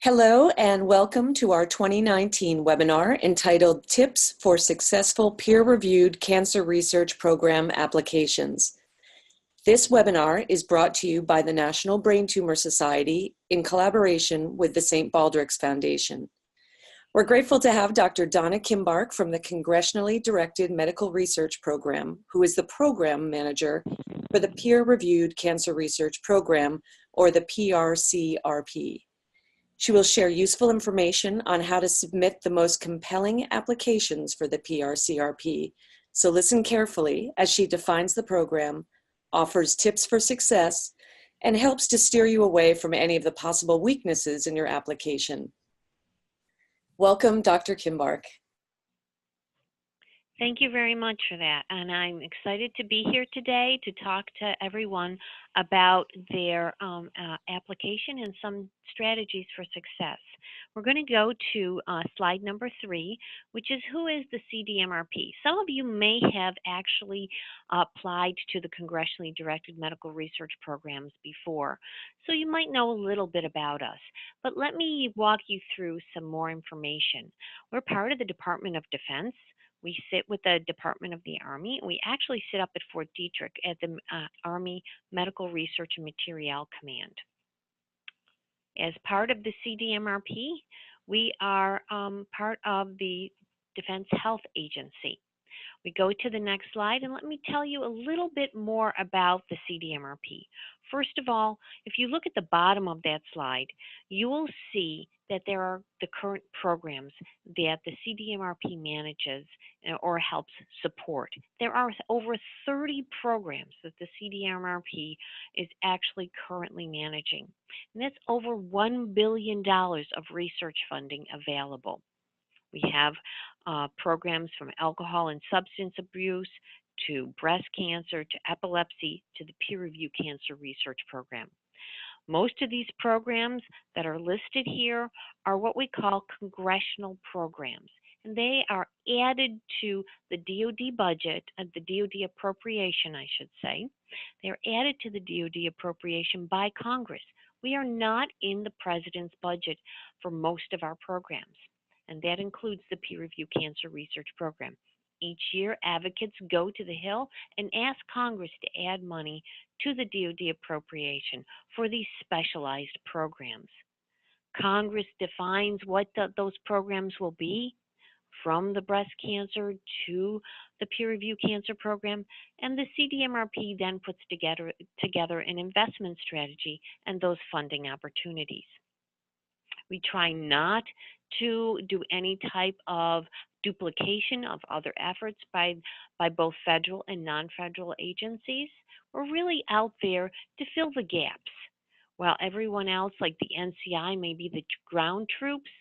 Hello and welcome to our 2019 webinar entitled Tips for Successful Peer-Reviewed Cancer Research Program Applications. This webinar is brought to you by the National Brain Tumor Society in collaboration with the St. Baldricks Foundation. We're grateful to have Dr. Donna Kimbark from the Congressionally Directed Medical Research Program, who is the Program Manager for the Peer-Reviewed Cancer Research Program, or the PRCRP. She will share useful information on how to submit the most compelling applications for the PRCRP. So listen carefully as she defines the program, offers tips for success, and helps to steer you away from any of the possible weaknesses in your application. Welcome, Dr. Kimbark. Thank you very much for that, and I'm excited to be here today to talk to everyone about their application and some strategies for success. We're going to go to slide number 3, which is who is the CDMRP. Some of you may have actually applied to the Congressionally Directed Medical Research Programs before, so you might know a little bit about us. But let me walk you through some more information. We're part of the Department of Defense. We sit with the Department of the Army. We actually sit up at Fort Detrick at the Army Medical Research and Materiel Command. As part of the CDMRP, we are part of the Defense Health Agency. We go to the next slide, and let me tell you a little bit more about the CDMRP. First of all, if you look at the bottom of that slide, you will see that there are the current programs that the CDMRP manages or helps support. There are over 30 programs that the CDMRP is actually currently managing. And that's over $1 billion of research funding available. We have programs from alcohol and substance abuse to breast cancer to epilepsy to the peer review cancer research program. Most of these programs that are listed here are what we call congressional programs, and they are added to the DoD budget, the DoD appropriation, I should say. They're added to the DoD appropriation by Congress. We are not in the President's budget for most of our programs, and that includes the peer review cancer research program. Each year, advocates go to the Hill and ask Congress to add money to the DoD appropriation for these specialized programs. Congress defines what those programs will be, from the breast cancer to the peer review cancer program, and the CDMRP then puts together an investment strategy and those funding opportunities. We try not to do any type of duplication of other efforts by both federal and non-federal agencies. We're really out there to fill the gaps. While everyone else, like the NCI, may be the ground troops,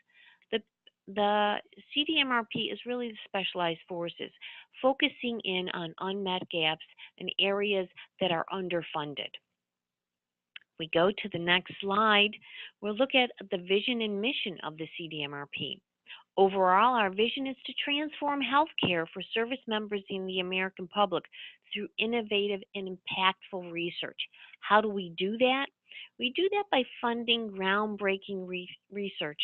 the CDMRP is really the specialized forces, focusing in on unmet gaps and areas that are underfunded. We go to the next slide, we'll look at the vision and mission of the CDMRP. Overall, our vision is to transform healthcare for service members in the American public through innovative and impactful research. How do we do that? We do that by funding groundbreaking research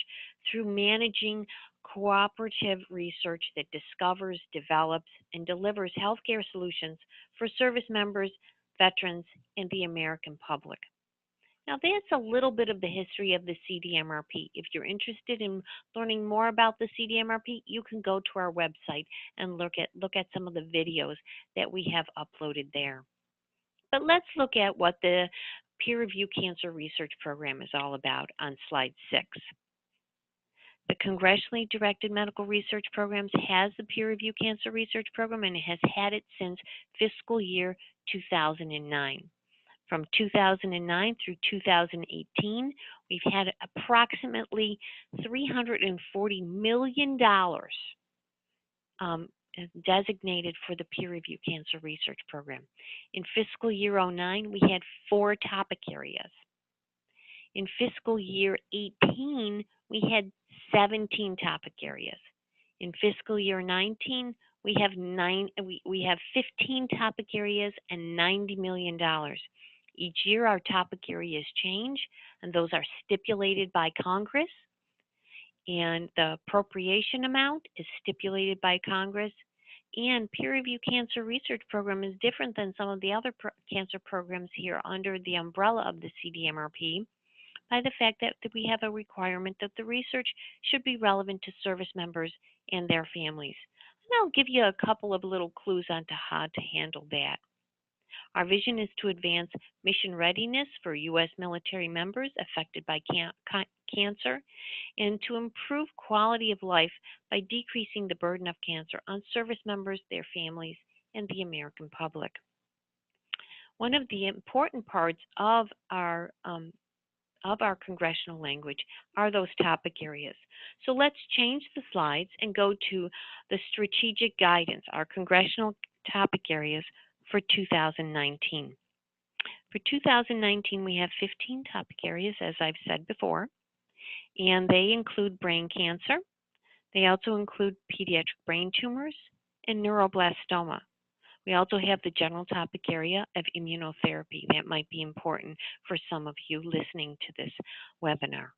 through managing cooperative research that discovers, develops, and delivers healthcare solutions for service members, veterans, and the American public. Now, that's a little bit of the history of the CDMRP. If you're interested in learning more about the CDMRP, you can go to our website and look at some of the videos that we have uploaded there. But let's look at what the Peer Review Cancer Research Program is all about on slide 6. The Congressionally Directed Medical Research Programs has the Peer Review Cancer Research Program, and it has had it since fiscal year 2009. From 2009 through 2018, we've had approximately $340 million designated for the Peer Review Cancer Research Program. In fiscal year 09, we had 4 topic areas. In fiscal year 18, we had 17 topic areas. In fiscal year 19, we have 15 topic areas and $90 million. Each year, our topic areas change, and those are stipulated by Congress. and the appropriation amount is stipulated by Congress. And peer review cancer research program is different than some of the other cancer programs here under the umbrella of the CDMRP by the fact that we have a requirement that the research should be relevant to service members and their families. And I'll give you a couple of little clues on to how to handle that. Our vision is to advance mission readiness for U.S. military members affected by cancer and to improve quality of life by decreasing the burden of cancer on service members, their families, and the American public. One of the important parts of our congressional language are those topic areas. So let's change the slides and go to the strategic guidance, our congressional topic areas for 2019. For 2019, we have 15 topic areas, as I've said before, and they include brain cancer. They also include pediatric brain tumors and neuroblastoma. We also have the general topic area of immunotherapy. That might be important for some of you listening to this webinar.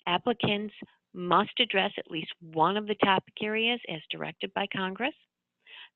Applicants must address at least one of the topic areas as directed by Congress.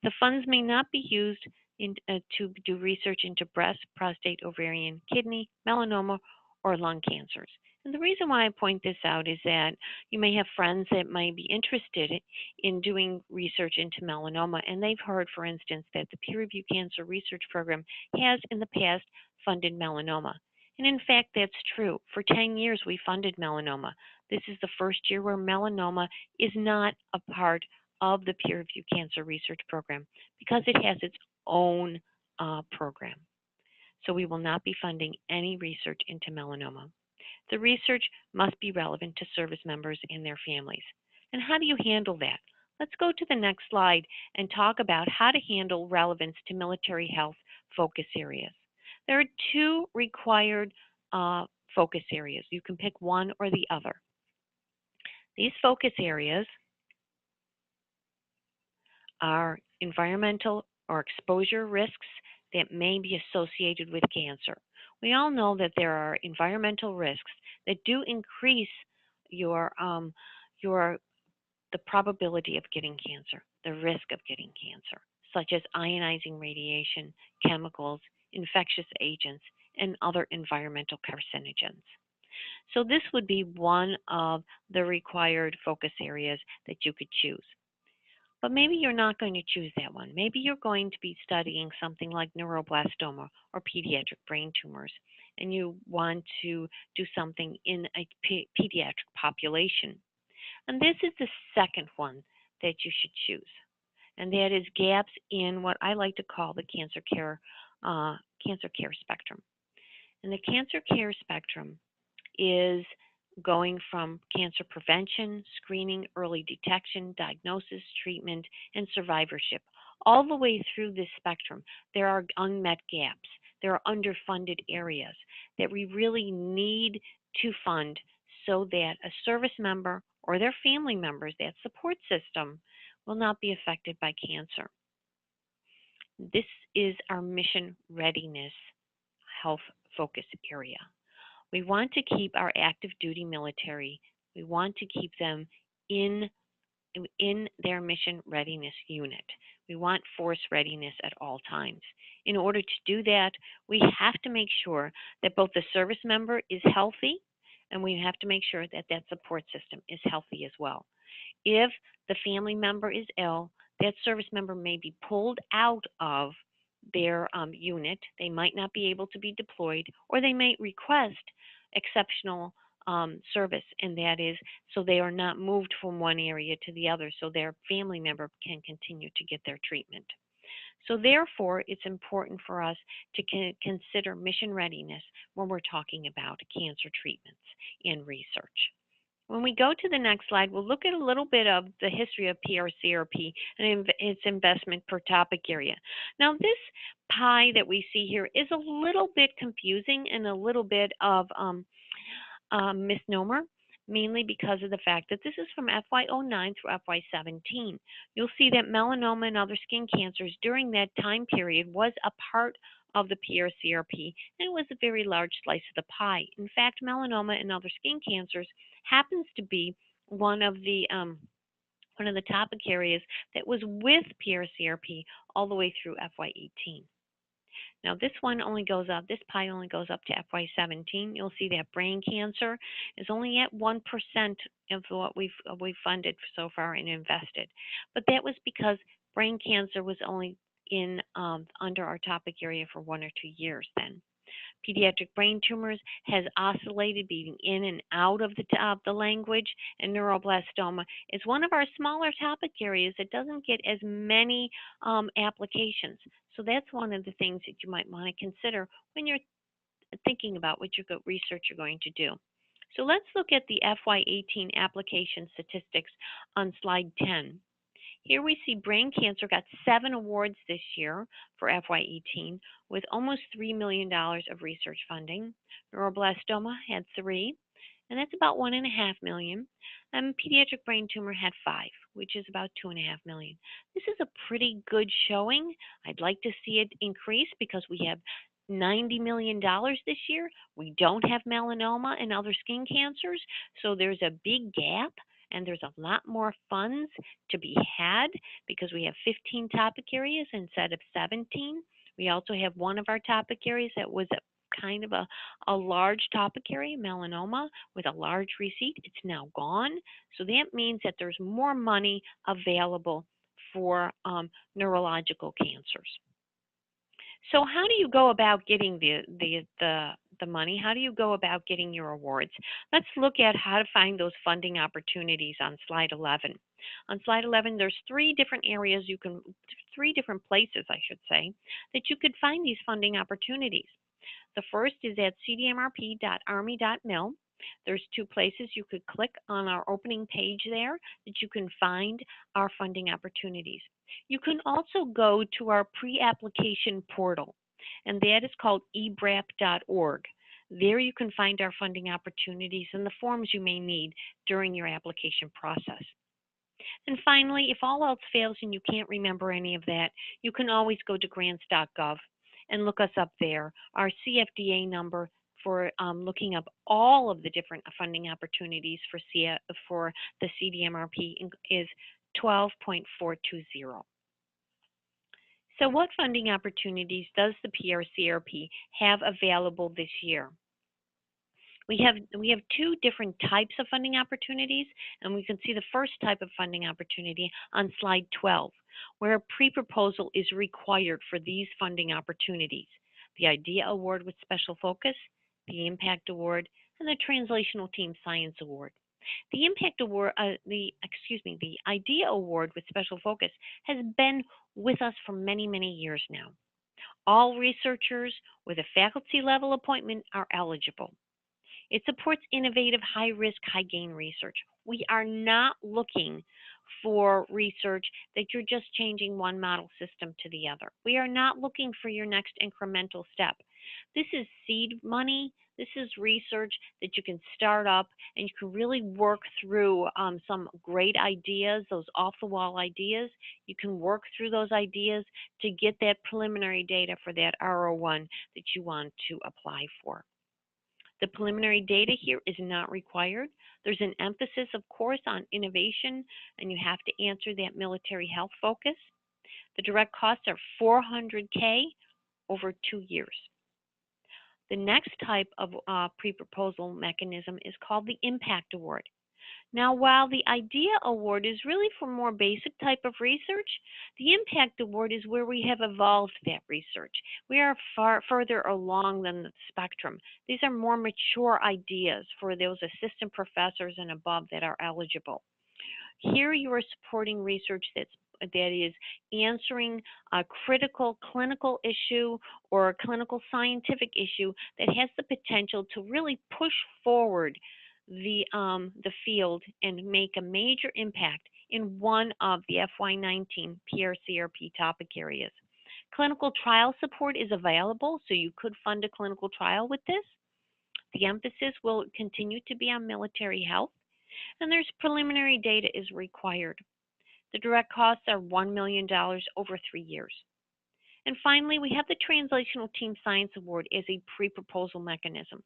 The funds may not be used to do research into breast, prostate, ovarian, kidney, melanoma, or lung cancers. And the reason why I point this out is that you may have friends that might be interested in doing research into melanoma, and they've heard, for instance, that the Peer Review Cancer Research Program has in the past funded melanoma. And in fact, that's true. For 10 years, we funded melanoma. This is the first year where melanoma is not a part of the Peer Review Cancer Research Program because it has its own program. So we will not be funding any research into melanoma. The research must be relevant to service members and their families. And how do you handle that? Let's go to the next slide and talk about how to handle relevance to military health focus areas. There are two required focus areas. You can pick one or the other. These focus areas are environmental or exposure risks that may be associated with cancer. We all know that there are environmental risks that do increase the probability of getting cancer, the risk of getting cancer, such as ionizing radiation, chemicals, infectious agents, and other environmental carcinogens. So this would be one of the required focus areas that you could choose. But maybe you're not going to choose that one. Maybe you're going to be studying something like neuroblastoma or pediatric brain tumors, and you want to do something in a pediatric population. And this is the second one that you should choose, and that is gaps in what I like to call the cancer care spectrum. And the cancer care spectrum is going from cancer prevention, screening, early detection, diagnosis, treatment, and survivorship. All the way through this spectrum, there are unmet gaps. There are underfunded areas that we really need to fund so that a service member or their family members, that support system, will not be affected by cancer. This is our mission readiness health focus area. We want to keep our active duty military, we want to keep them in their mission readiness unit. We want force readiness at all times. In order to do that, we have to make sure that both the service member is healthy, and we have to make sure that that support system is healthy as well. If the family member is ill, that service member may be pulled out of their unit. They might not be able to be deployed, or they may request exceptional service, and that is so they are not moved from one area to the other so their family member can continue to get their treatment. So therefore, it's important for us to consider mission readiness when we're talking about cancer treatments and research. When we go to the next slide, we'll look at a little bit of the history of PRCRP and its investment per topic area. Now, this pie that we see here is a little bit confusing and a little bit of misnomer, mainly because of the fact that this is from FY09 through FY17. You'll see that melanoma and other skin cancers during that time period was a part of the PRCRP, and it was a very large slice of the pie. In fact, melanoma and other skin cancers happens to be one of the topic areas that was with PRCRP all the way through FY18. Now this one only goes up, this pie only goes up to FY17. You'll see that brain cancer is only at 1% of what we've funded so far and invested. But that was because brain cancer was only in under our topic area for 1 or 2 years then. Pediatric brain tumors has oscillated, being in and out of the language, and neuroblastoma is one of our smaller topic areas that doesn't get as many applications. So that's one of the things that you might want to consider when you're thinking about what research you're going to do. So let's look at the FY18 application statistics on slide 10. Here we see brain cancer got 7 awards this year for FY18 with almost $3 million of research funding. Neuroblastoma had 3, and that's about $1.5 million. And pediatric brain tumor had 5, which is about $2.5 million. This is a pretty good showing. I'd like to see it increase because we have $90 million this year. We don't have melanoma and other skin cancers, so there's a big gap. And there's a lot more funds to be had because we have 15 topic areas instead of 17. We also have one of our topic areas that was kind of a large topic area, melanoma, with a large receipt. It's now gone. So that means that there's more money available for neurological cancers. So how do you go about getting the money? How do you go about getting your awards? Let's look at how to find those funding opportunities on slide 11. On slide 11, there's 3 different areas 3 different places, I should say, that you could find these funding opportunities. The first is at cdmrp.army.mil. There's 2 places you could click on our opening page there that you can find our funding opportunities. You can also go to our pre-application portal, and that is called ebrap.org. There you can find our funding opportunities and the forms you may need during your application process. And finally, if all else fails and you can't remember any of that, you can always go to grants.gov and look us up there. Our CFDA number for looking up all of the different funding opportunities for the CDMRP is 12.420. So what funding opportunities does the PRCRP have available this year? We have 2 different types of funding opportunities, and we can see the first type of funding opportunity on slide 12, where a pre-proposal is required for these funding opportunities: the IDEA Award with Special Focus, the Impact Award, and the Translational Team Science Award. The Impact Award, the IDEA Award with Special Focus has been with us for many, many years now. All researchers with a faculty level appointment are eligible. It supports innovative, high-risk, high-gain research. We are not looking for research that you're just changing one model system to the other. We are not looking for your next incremental step. This is seed money. This is research that you can start up and you can really work through some great ideas, those off-the-wall ideas. You can work through those ideas to get that preliminary data for that R01 that you want to apply for. The preliminary data here is not required. There's an emphasis, of course, on innovation, and you have to answer that military health focus. The direct costs are $400K over 2 years. The next type of pre-proposal mechanism is called the Impact Award. Now, while the IDEA Award is really for more basic type of research, the Impact Award is where we have evolved that research. We are far further along than the spectrum. These are more mature ideas for those assistant professors and above that are eligible. Here you are supporting research that is answering a critical clinical issue or a clinical scientific issue that has the potential to really push forward the field and make a major impact in one of the FY19 PRCRP topic areas. Clinical trial support is available, so you could fund a clinical trial with this. The emphasis will continue to be on military health, and there's preliminary data is required. The direct costs are $1 million over 3 years. And finally, we have the Translational Team Science Award as a pre-proposal mechanism.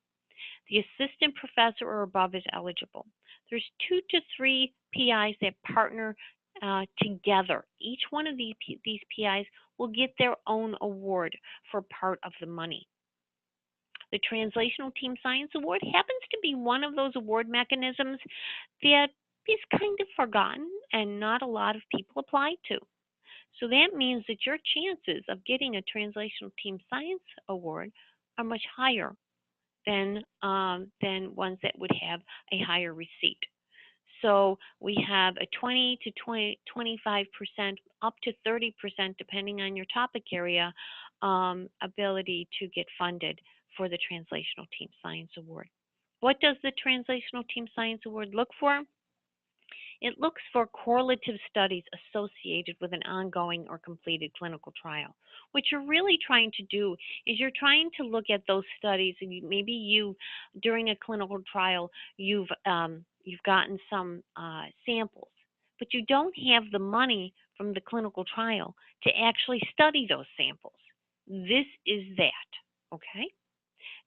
The assistant professor or above is eligible. There's 2 to 3 PIs that partner together. Each one of these PIs will get their own award for part of the money. The Translational Team Science Award happens to be one of those award mechanisms that is kind of forgotten and not a lot of people apply to. So that means that your chances of getting a Translational Team Science Award are much higher than ones that would have a higher receipt. So we have a 20 to 25%, up to 30%, depending on your topic area, ability to get funded for the Translational Team Science Award. What does the Translational Team Science Award look for? It looks for correlative studies associated with an ongoing or completed clinical trial. What you're really trying to do is you're trying to look at those studies, and maybe you, during a clinical trial, you've gotten some samples, but you don't have the money from the clinical trial to actually study those samples. This is that, okay?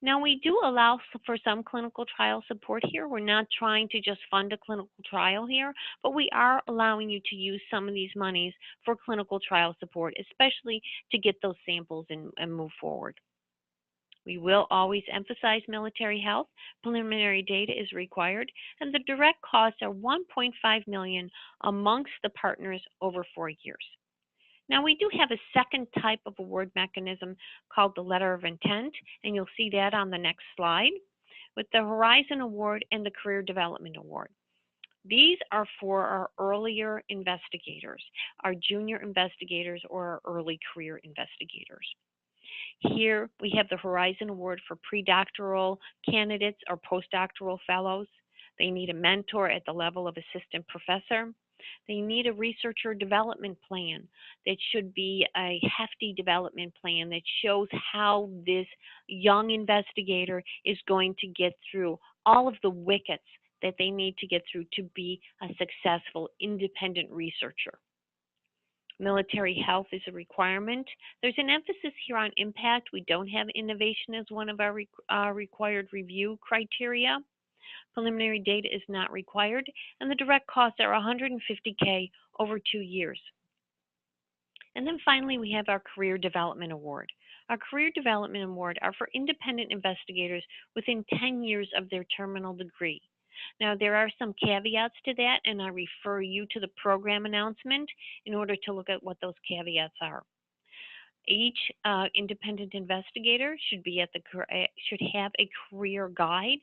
Now, we do allow for some clinical trial support here. We're not trying to just fund a clinical trial here, but we are allowing you to use some of these monies for clinical trial support, especially to get those samples and move forward. We will always emphasize military health. Preliminary data is required, and the direct costs are $1.5 million amongst the partners over 4 years. Now, we do have a second type of award mechanism called the letter of intent, and you'll see that on the next slide, with the Horizon Award and the Career Development Award. These are for our earlier investigators, our junior investigators, or our early career investigators. Here we have the Horizon Award for predoctoral candidates or postdoctoral fellows. They need a mentor at the level of assistant professor. They need a researcher development plan that should be a hefty development plan that shows how this young investigator is going to get through all of the wickets that they need to get through to be a successful independent researcher. Military health is a requirement. There's an emphasis here on impact. We don't have innovation as one of our required review criteria. Preliminary data is not required, and the direct costs are $150K over 2 years. And then finally, we have our Career Development Award. Our Career Development Award are for independent investigators within 10 years of their terminal degree. Now, there are some caveats to that, and I refer you to the program announcement in order to look at what those caveats are. Each independent investigator should have a career guide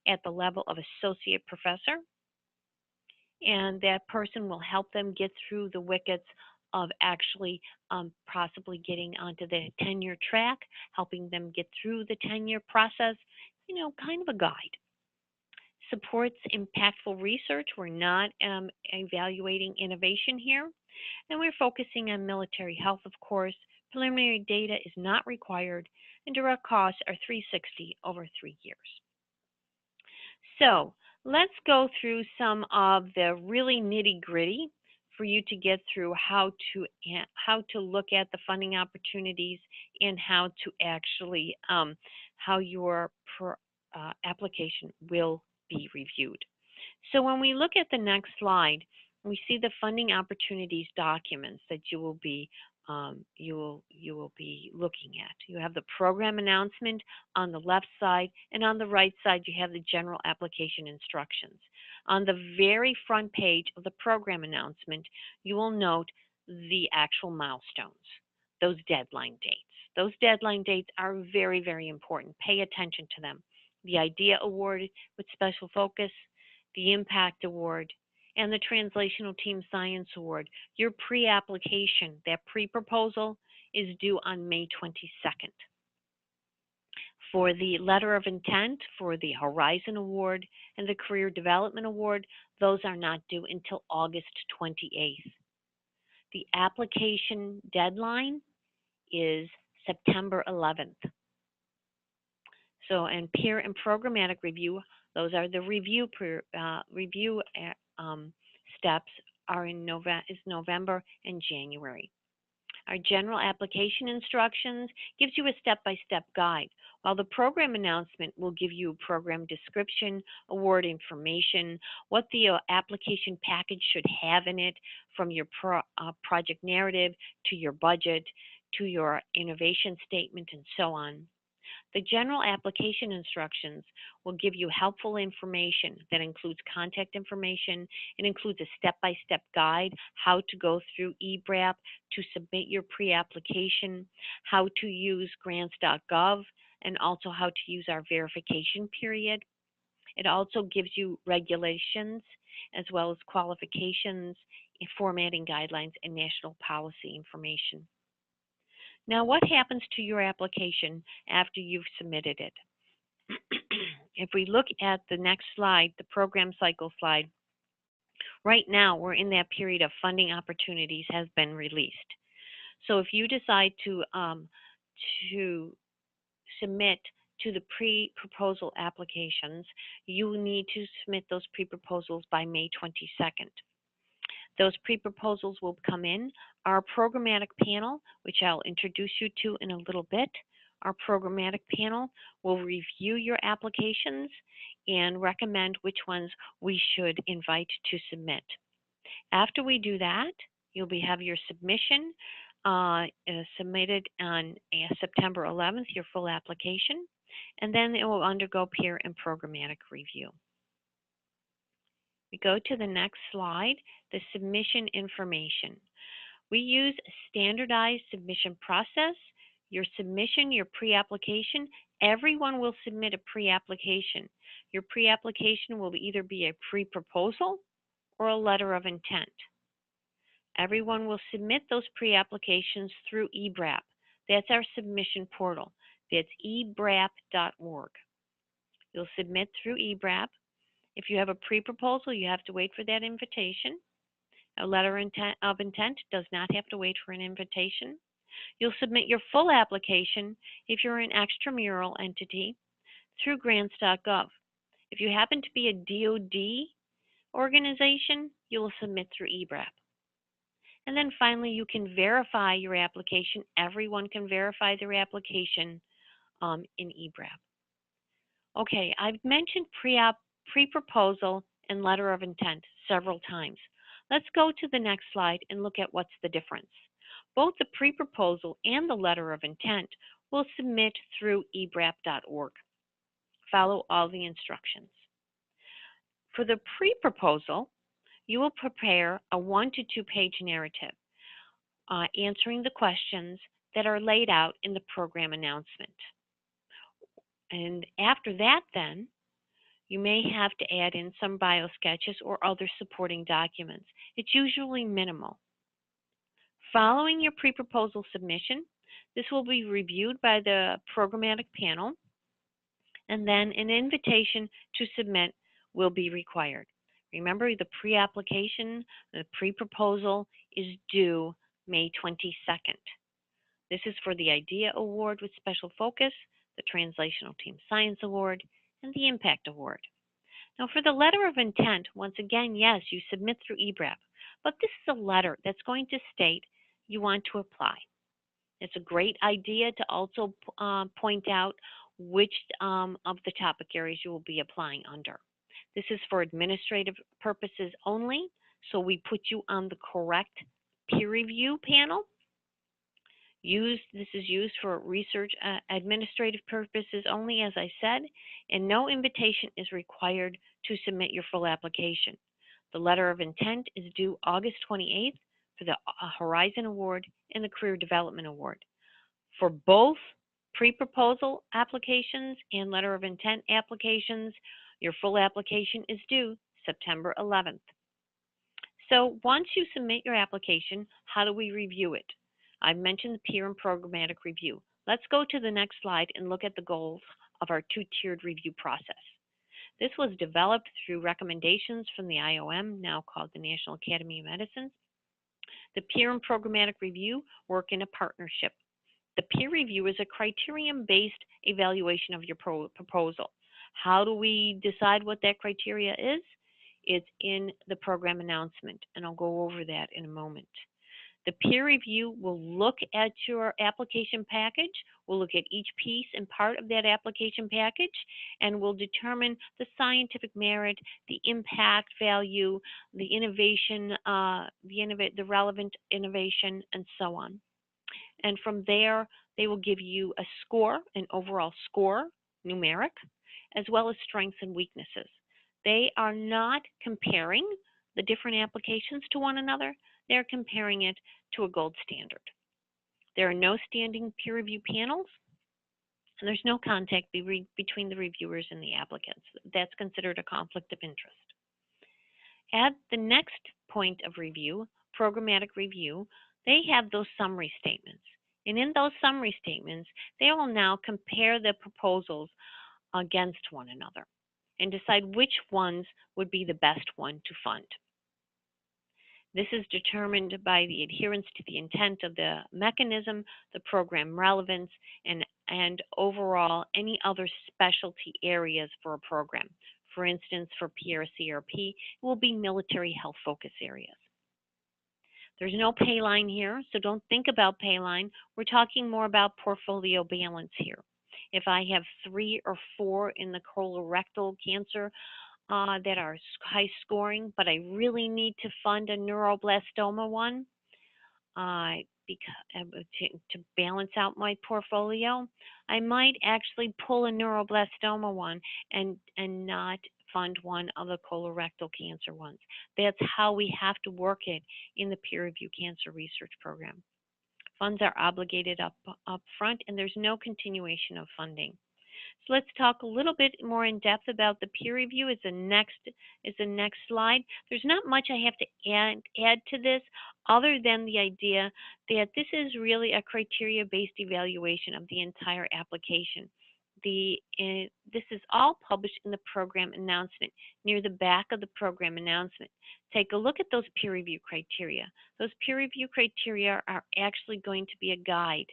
at the level of associate professor, and that person will help them get through the wickets of actually possibly getting onto the tenure track, helping them get through the tenure process, kind of a guide. Supports impactful research. We're not evaluating innovation here, and we're focusing on military health, of course. Preliminary data is not required, and direct costs are $360 over 3 years. So let's go through some of the really nitty-gritty for you to get through how to look at the funding opportunities and how to actually how your application will be reviewed. So when we look at the next slide, we see the funding opportunities documents that you will be looking at. You have the program announcement on the left side, and on the right side you have the general application instructions. On the very front page of the program announcement, you will note the actual milestones, those deadline dates. Those deadline dates are very, very important. Pay attention to them. The IDEA Award with special focus, the Impact Award, and the Translational Team Science Award. Your pre-application, that pre-proposal, is due on May 22nd. For the Letter of Intent, for the Horizon Award, and the Career Development Award, those are not due until August 28th. The application deadline is September 11th. So, and peer and programmatic review, those are the review steps are in November and January. Our general application instructions gives you a step-by-step guide, while the program announcement will give you a program description, award information, what the application package should have in it, from your project narrative to your budget to your innovation statement and so on. The general application instructions will give you helpful information that includes contact information. It includes a step-by-step guide, how to go through eBRAP to submit your pre-application, how to use grants.gov, and also how to use our verification period. It also gives you regulations as well as qualifications, formatting guidelines, and national policy information. Now, what happens to your application after you've submitted it? If we look at the next slide, the program cycle slide, right now we're in that period of funding opportunities has been released. So if you decide to submit to the pre-proposal applications, you need to submit those pre-proposals by May 22nd. Those pre-proposals will come in. Our programmatic panel, which I'll introduce you to in a little bit, our programmatic panel will review your applications and recommend which ones we should invite to submit. After we do that, you'll have your submission submitted on September 11th, your full application, and then it will undergo peer and programmatic review. We go to the next slide, the submission information. We use a standardized submission process. Your submission, your pre-application, everyone will submit a pre-application. Your pre-application will either be a pre-proposal or a letter of intent. Everyone will submit those pre-applications through eBRAP. That's our submission portal. That's ebrap.org. You'll submit through eBRAP. If you have a pre-proposal, you have to wait for that invitation. A letter of intent does not have to wait for an invitation. You'll submit your full application if you're an extramural entity through grants.gov. If you happen to be a DoD organization, you will submit through eBRAP. And then finally, you can verify your application. Everyone can verify their application in eBRAP. Okay, I've mentioned pre-proposal and letter of intent several times. Let's go to the next slide and look at what's the difference. Both the pre-proposal and the letter of intent will submit through ebrap.org. Follow all the instructions. For the pre-proposal, you will prepare a 1 to 2 page narrative answering the questions that are laid out in the program announcement. And after that, then, you may have to add in some bio sketches or other supporting documents. It's usually minimal. Following your pre-proposal submission, this will be reviewed by the programmatic panel, and then an invitation to submit will be required. Remember, the pre-application, the pre-proposal is due May 22nd. This is for the IDEA Award with special focus, the Translational Team Science Award, and the Impact Award. Now for the letter of intent, once again, yes, you submit through eBRAP, but this is a letter that's going to state you want to apply. It's a great idea to also point out which of the topic areas you will be applying under. This is for administrative purposes only, so we put you on the correct peer review panel. This is used for research administrative purposes only, as I said, and no invitation is required to submit your full application. The letter of intent is due August 28th for the Horizon Award and the Career Development Award. For both pre-proposal applications and letter of intent applications, your full application is due September 11th. So once you submit your application, how do we review it? I've mentioned the peer and programmatic review. Let's go to the next slide and look at the goals of our two-tiered review process. This was developed through recommendations from the IOM, now called the National Academy of Medicine. The peer and programmatic review work in a partnership. The peer review is a criterion-based evaluation of your proposal. How do we decide what that criteria is? It's in the program announcement, and I'll go over that in a moment. The peer review will look at your application package, will look at each piece and part of that application package, and will determine the scientific merit, the impact value, the innovation, the relevant innovation, and so on. And from there, they will give you a score, an overall score, numeric, as well as strengths and weaknesses. They are not comparing the different applications to one another. They're comparing it to a gold standard. There are no standing peer review panels, and there's no contact between the reviewers and the applicants. That's considered a conflict of interest. At the next point of review, programmatic review, they have those summary statements. And in those summary statements, they will now compare the proposals against one another and decide which ones would be the best one to fund. This is determined by the adherence to the intent of the mechanism, the program relevance, and overall any other specialty areas for a program. For instance, for PRCRP, it will be military health focus areas. There's no pay line here, so don't think about pay line. We're talking more about portfolio balance here. If I have 3 or 4 in the colorectal cancer that are high scoring, but I really need to fund a neuroblastoma one to balance out my portfolio, I might actually pull a neuroblastoma one and not fund one of the colorectal cancer ones. That's how we have to work it in the peer review cancer research program. Funds are obligated up front, and there's no continuation of funding. So let's talk a little bit more in depth about the peer review. Is the next slide. There's not much I have to add to this other than the idea that this is really a criteria-based evaluation of the entire application. This is all published in the program announcement. Near the back of the program announcement, take a look at those peer review criteria. Those peer review criteria are actually going to be a guide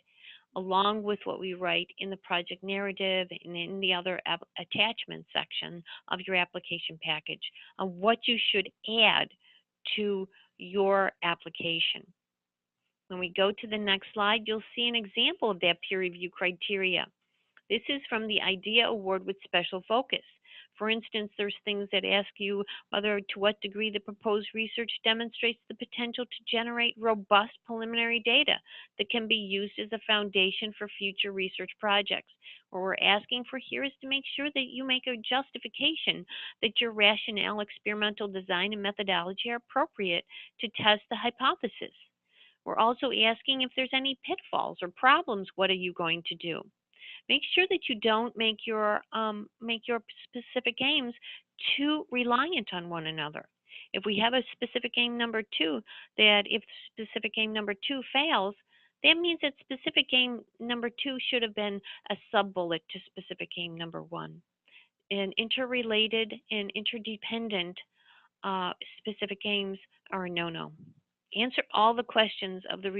along with what we write in the project narrative and in the other attachment section of your application package on what you should add to your application. When we go to the next slide, you'll see an example of that peer review criteria. This is from the IDEA Award with Special Focus. For instance, there's things that ask you whether to what degree the proposed research demonstrates the potential to generate robust preliminary data that can be used as a foundation for future research projects. What we're asking for here is to make sure that you make a justification that your rationale, experimental design, and methodology are appropriate to test the hypothesis. We're also asking if there's any pitfalls or problems, what are you going to do? Make sure that you don't make your specific aims too reliant on one another. If we have a specific aim number 2, that if specific aim number 2 fails, that means that specific aim number 2 should have been a sub-bullet to specific aim number 1. And interrelated and interdependent specific aims are a no-no. Answer all the questions of the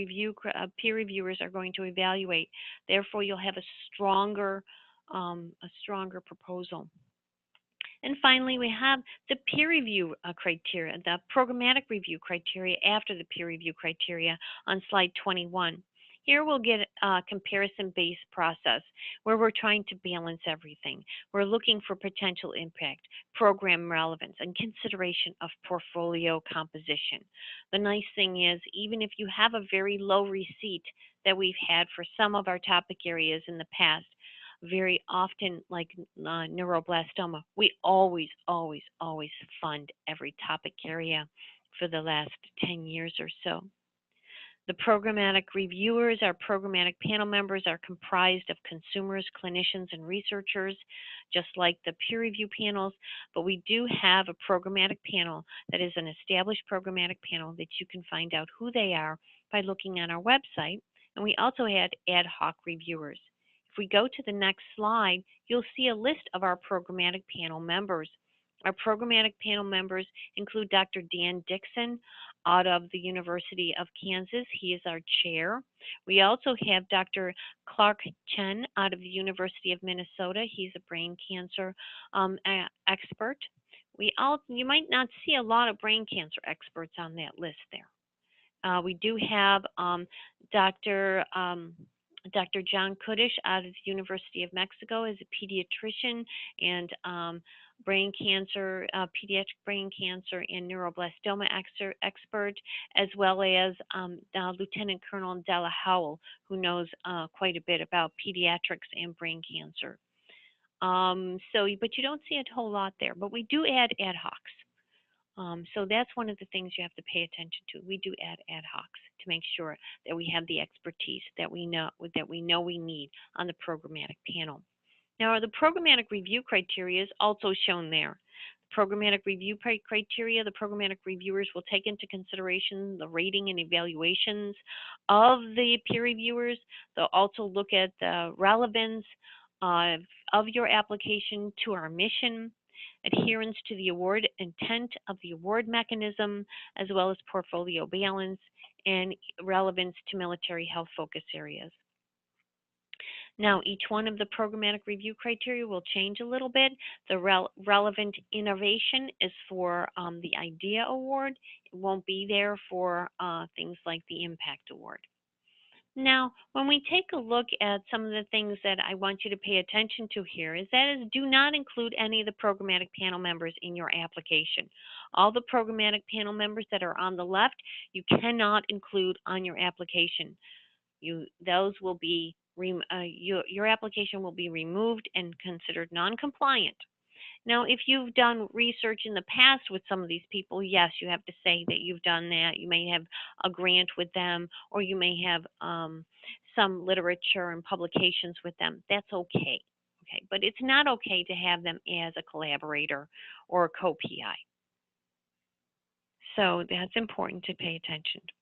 peer reviewers are going to evaluate. Therefore, you'll have a stronger proposal. And finally, we have the peer review criteria, the programmatic review criteria after the peer review criteria on slide 21. Here we'll get a comparison-based process where we're trying to balance everything. We're looking for potential impact, program relevance, and consideration of portfolio composition. The nice thing is, even if you have a very low receipt that we've had for some of our topic areas in the past, very often like neuroblastoma, we always fund every topic area for the last 10 years or so. The programmatic reviewers, our programmatic panel members, are comprised of consumers, clinicians, and researchers, just like the peer review panels, but we do have a programmatic panel that is an established programmatic panel that you can find out who they are by looking on our website, and we also had ad hoc reviewers. If we go to the next slide, you'll see a list of our programmatic panel members. Our programmatic panel members include Dr. Dan Dixon out of the University of Kansas. He is our chair. We also have Dr. Clark Chen out of the University of Minnesota. He's a brain cancer expert. You might not see a lot of brain cancer experts on that list there. We do have Dr. John Kudish out of the University of Mexico as a pediatrician and brain cancer, pediatric brain cancer and neuroblastoma expert, as well as Lieutenant Colonel Della Howell, who knows quite a bit about pediatrics and brain cancer. But you don't see a whole lot there, but we do add ad hocs. So that's one of the things you have to pay attention to. We do add ad hocs to make sure that we have the expertise that we know we need on the programmatic panel. Now, the programmatic review criteria is also shown there. Programmatic review criteria, the programmatic reviewers will take into consideration the rating and evaluations of the peer reviewers. They'll also look at the relevance of your application to our mission, adherence to the award intent of the award mechanism, as well as portfolio balance and relevance to military health focus areas. Now, each one of the programmatic review criteria will change a little bit. The relevant innovation is for the IDEA award. It won't be there for things like the impact award. Now, when we take a look at some of the things that I want you to pay attention to here do not include any of the programmatic panel members in your application. All the programmatic panel members that are on the left, you cannot include on your application. Those will be your application will be removed and considered non-compliant. Now, if you've done research in the past with some of these people, yes, you have to say that you've done that. You may have a grant with them, or you may have some literature and publications with them. That's okay. Okay, but it's not okay to have them as a collaborator or a co-PI. So that's important to pay attention to.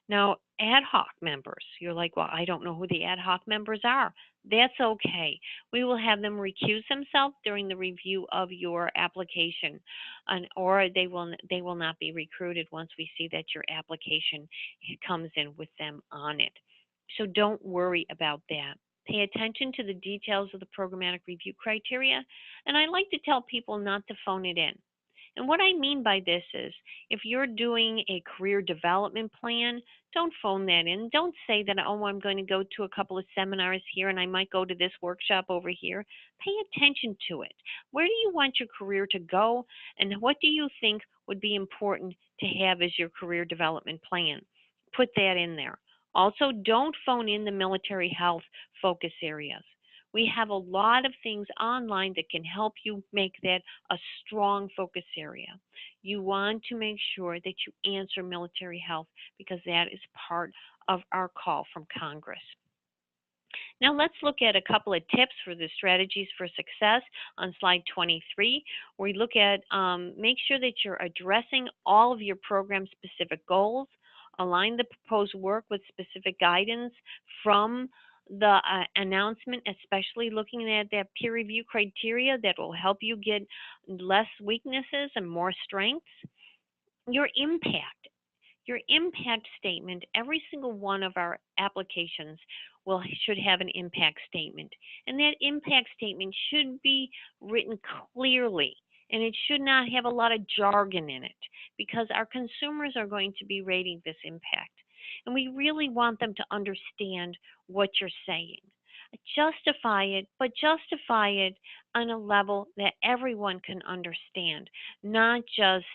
Now, ad hoc members, you're like, well, I don't know who the ad hoc members are. That's okay. We will have them recuse themselves during the review of your application, or they will not be recruited once we see that your application comes in with them on it. So don't worry about that. Pay attention to the details of the programmatic review criteria, and I like to tell people not to phone it in. And what I mean by this is, if you're doing a career development plan, don't phone that in. Don't say that, oh, I'm going to go to a couple of seminars here and I might go to this workshop over here. Pay attention to it. Where do you want your career to go, and what do you think would be important to have as your career development plan? Put that in there. Also, don't phone in the military health focus areas. We have a lot of things online that can help you make that a strong focus area. You want to make sure that you answer military health, because that is part of our call from Congress. Now let's look at a couple of tips for the strategies for success on slide 23. We look at make sure that you're addressing all of your program-specific goals, align the proposed work with specific guidance from the announcement, especially looking at that peer review criteria that will help you get less weaknesses and more strengths. Your impact statement, every single one of our applications should have an impact statement. And that impact statement should be written clearly, and it should not have a lot of jargon in it, because our consumers are going to be rating this impact. And we really want them to understand what you're saying. Justify it, but justify it on a level that everyone can understand, not just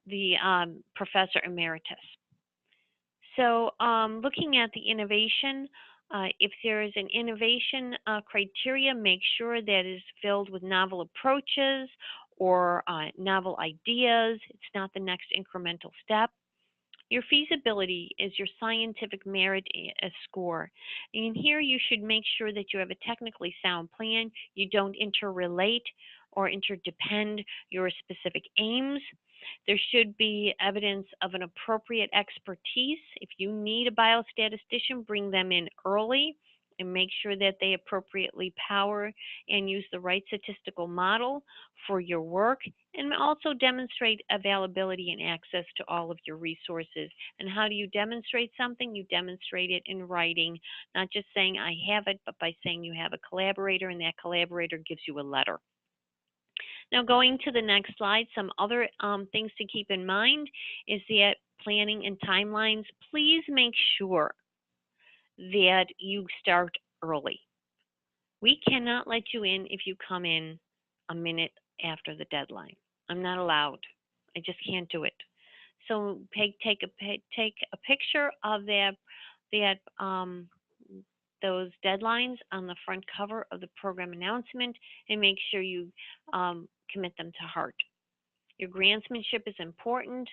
the professor emeritus. So looking at the innovation, if there is an innovation criteria, make sure that is filled with novel approaches or novel ideas. It's not the next incremental step. Your feasibility is your scientific merit score. And here you should make sure that you have a technically sound plan. You don't interrelate or interdepend your specific aims. There should be evidence of an appropriate expertise. If you need a biostatistician, bring them in early and make sure that they appropriately power and use the right statistical model for your work, and also demonstrate availability and access to all of your resources. And how do you demonstrate something? You demonstrate it in writing, not just saying I have it, but by saying you have a collaborator, and that collaborator gives you a letter. Now, going to the next slide, some other things to keep in mind is that planning and timelines. Please make sure that you start early. We cannot let you in if you come in a minute after the deadline. I'm not allowed. I just can't do it. So take a picture of those deadlines on the front cover of the program announcement and make sure you commit them to heart. Your grantsmanship is important.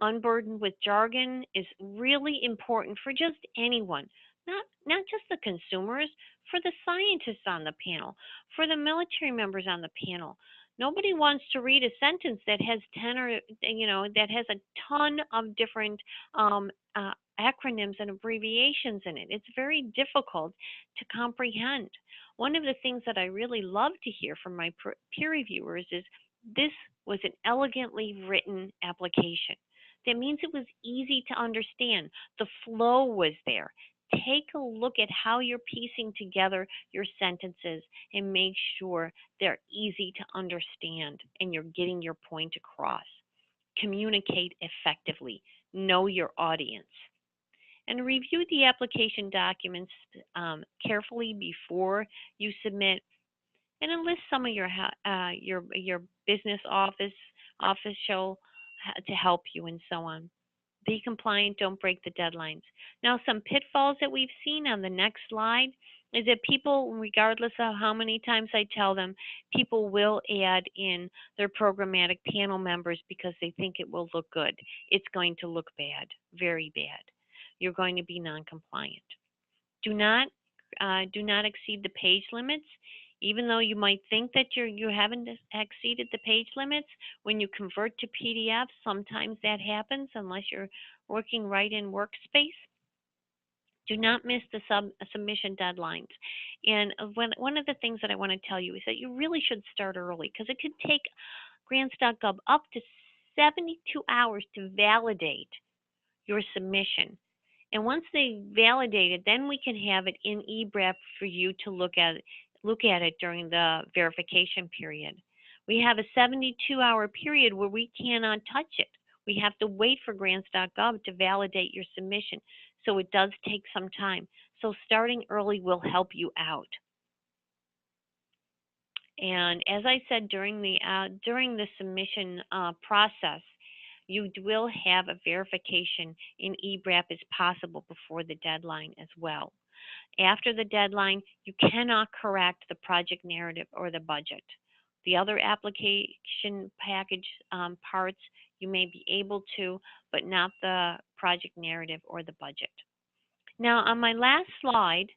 Unburdened with jargon is really important for just anyone, not just the consumers, for the scientists on the panel, for the military members on the panel. Nobody wants to read a sentence that has 10 or, that has a ton of different acronyms and abbreviations in it. It's very difficult to comprehend. One of the things that I really love to hear from my peer reviewers is this was an elegantly written application. That means it was easy to understand. The flow was there. Take a look at how you're piecing together your sentences and make sure they're easy to understand and you're getting your point across. Communicate effectively. Know your audience. And review the application documents carefully before you submit, and enlist some of your business official to help you, and so on. Be compliant, don't break the deadlines. Now, some pitfalls that we've seen on the next slide is that people, regardless of how many times I tell them, people will add in their programmatic panel members because they think it will look good. It's going to look bad, very bad. You're going to be non-compliant. Do not exceed the page limits. Even though you might think that you haven't exceeded the page limits, when you convert to PDF, sometimes that happens unless you're working right in Workspace. Do not miss the submission deadlines. And one of the things that I want to tell you is that you really should start early, because it could take grants.gov up to 72 hours to validate your submission. And once they validate it, then we can have it in eBRAP for you to look at it during the verification period. We have a 72-hour period where we cannot touch it. We have to wait for grants.gov to validate your submission. So it does take some time. So starting early will help you out. And as I said, during the submission process, you will have a verification in eBRAP as possible before the deadline as well. After the deadline, you cannot correct the project narrative or the budget. The other application package parts, you may be able to, but not the project narrative or the budget. Now, on my last slide,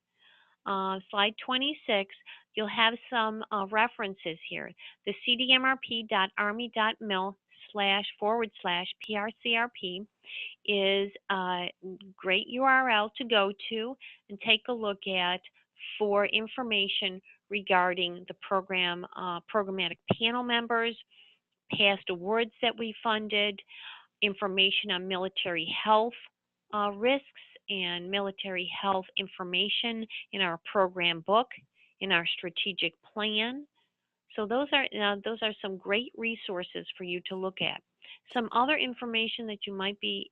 slide 26, you'll have some references here. The cdmrp.army.mil//PRCRP is a great URL to go to and take a look at for information regarding the programmatic panel members, past awards that we funded, information on military health risks and military health information in our program book, in our strategic plan. So those are some great resources for you to look at. Some other information that you might be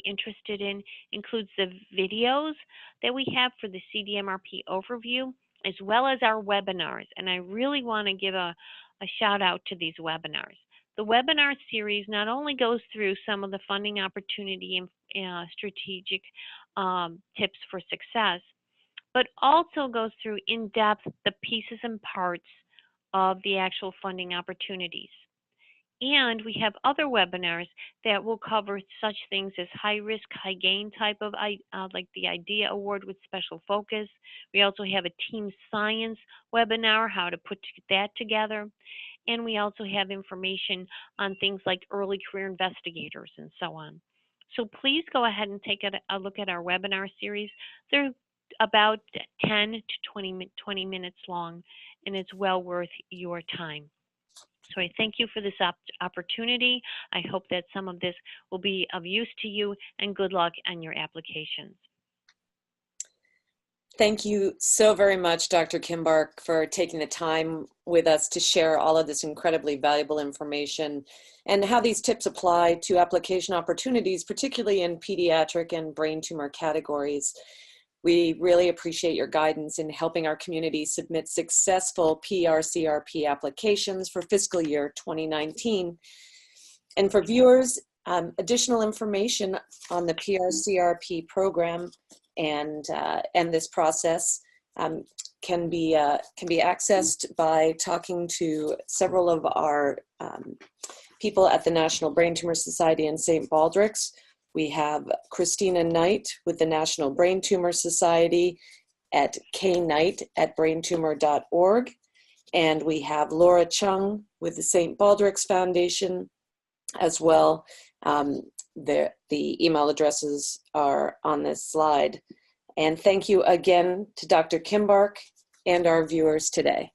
interested in includes the videos that we have for the CDMRP overview, as well as our webinars. And I really want to give a shout out to these webinars. The webinar series not only goes through some of the funding opportunity and strategic tips for success, but also goes through in depth the pieces and parts of the actual funding opportunities. And we have other webinars that will cover such things as high risk, high gain type of, like the IDEA Award with special focus. We also have a team science webinar, how to put that together. And we also have information on things like early career investigators and so on. So please go ahead and take a look at our webinar series. They're about 10 to 20 minutes long, and it's well worth your time. So I thank you for this opportunity. I hope that some of this will be of use to you, and good luck on your applications. Thank you so very much, Dr. Kimbark, for taking the time with us to share all of this incredibly valuable information and how these tips apply to application opportunities, particularly in pediatric and brain tumor categories. We really appreciate your guidance in helping our community submit successful PRCRP applications for fiscal year 2019. And for viewers, additional information on the PRCRP program and this process can be accessed by talking to several of our people at the National Brain Tumor Society in St. Baldricks. We have Christina Knight with the National Brain Tumor Society at knight@braintumor.org. And we have Laura Chung with the St. Baldricks Foundation as well. The email addresses are on this slide. And thank you again to Dr. Kimbark and our viewers today.